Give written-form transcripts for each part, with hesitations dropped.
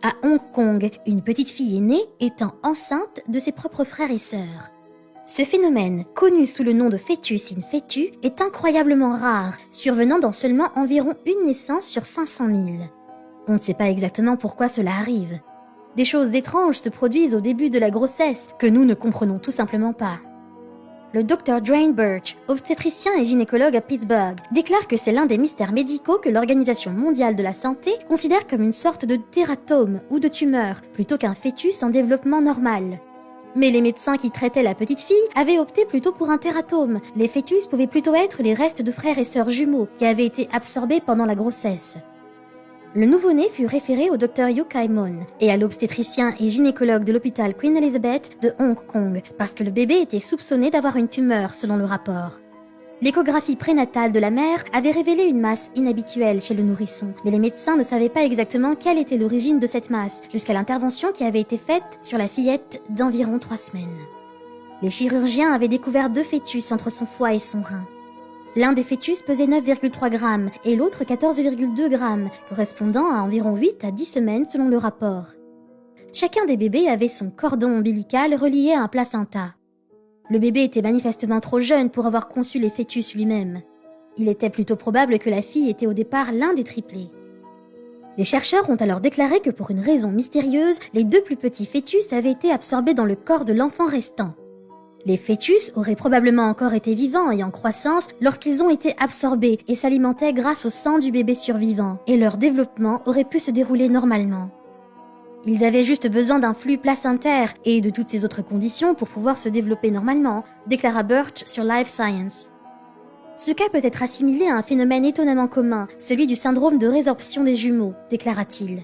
À Hong Kong, une petite fille est née étant enceinte de ses propres frères et sœurs. Ce phénomène, connu sous le nom de fœtus in fetu, est incroyablement rare, survenant dans seulement environ une naissance sur 500 000. On ne sait pas exactement pourquoi cela arrive. Des choses étranges se produisent au début de la grossesse, que nous ne comprenons tout simplement pas. Le Dr. Drain Birch, obstétricien et gynécologue à Pittsburgh, déclare que c'est l'un des mystères médicaux que l'Organisation mondiale de la santé considère comme une sorte de tératome ou de tumeur, plutôt qu'un fœtus en développement normal. Mais les médecins qui traitaient la petite fille avaient opté plutôt pour un tératome. Les fœtus pouvaient plutôt être les restes de frères et sœurs jumeaux qui avaient été absorbés pendant la grossesse. Le nouveau-né fut référé au Dr. Yu Kai-mon et à l'obstétricien et gynécologue de l'hôpital Queen Elizabeth de Hong Kong parce que le bébé était soupçonné d'avoir une tumeur selon le rapport. L'échographie prénatale de la mère avait révélé une masse inhabituelle chez le nourrisson, mais les médecins ne savaient pas exactement quelle était l'origine de cette masse jusqu'à l'intervention qui avait été faite sur la fillette d'environ 3 semaines. Les chirurgiens avaient découvert 2 fœtus entre son foie et son rein. L'un des fœtus pesait 9,3 grammes et l'autre 14,2 grammes, correspondant à environ 8 à 10 semaines selon le rapport. Chacun des bébés avait son cordon ombilical relié à un placenta. Le bébé était manifestement trop jeune pour avoir conçu les fœtus lui-même. Il était plutôt probable que la fille était au départ l'un des triplés. Les chercheurs ont alors déclaré que pour une raison mystérieuse, les 2 plus petits fœtus avaient été absorbés dans le corps de l'enfant restant. Les fœtus auraient probablement encore été vivants et en croissance lorsqu'ils ont été absorbés et s'alimentaient grâce au sang du bébé survivant, et leur développement aurait pu se dérouler normalement. Ils avaient juste besoin d'un flux placentaire et de toutes ces autres conditions pour pouvoir se développer normalement, déclara Birch sur Life Science. Ce cas peut être assimilé à un phénomène étonnamment commun, celui du syndrome de résorption des jumeaux, déclara-t-il.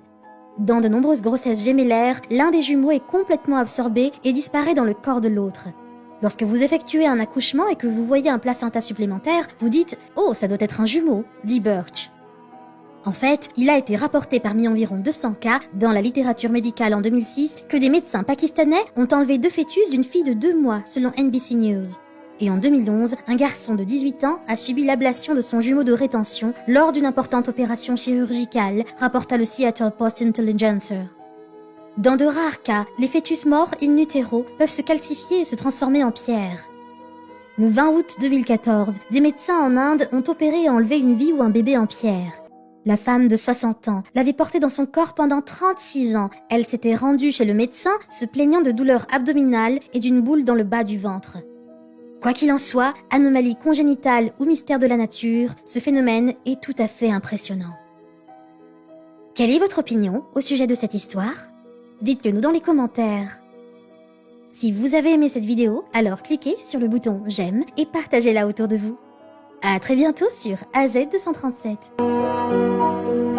Dans de nombreuses grossesses gémellaires, l'un des jumeaux est complètement absorbé et disparaît dans le corps de l'autre. Lorsque vous effectuez un accouchement et que vous voyez un placenta supplémentaire, vous dites « Oh, ça doit être un jumeau », dit Birch. En fait, il a été rapporté parmi environ 200 cas dans la littérature médicale en 2006 que des médecins pakistanais ont enlevé 2 fœtus d'une fille de 2 mois, selon NBC News. Et en 2011, un garçon de 18 ans a subi l'ablation de son jumeau de rétention lors d'une importante opération chirurgicale, rapporta le Seattle Post-Intelligencer. Dans de rares cas, les fœtus morts in utero peuvent se calcifier et se transformer en pierre. Le 20 août 2014, des médecins en Inde ont opéré et enlevé une vie ou un bébé en pierre. La femme de 60 ans l'avait porté dans son corps pendant 36 ans. Elle s'était rendue chez le médecin, se plaignant de douleurs abdominales et d'une boule dans le bas du ventre. Quoi qu'il en soit, anomalie congénitale ou mystère de la nature, ce phénomène est tout à fait impressionnant. Quelle est votre opinion au sujet de cette histoire ? Dites-le nous dans les commentaires. Si vous avez aimé cette vidéo, alors cliquez sur le bouton j'aime et partagez-la autour de vous. À très bientôt sur AZ237.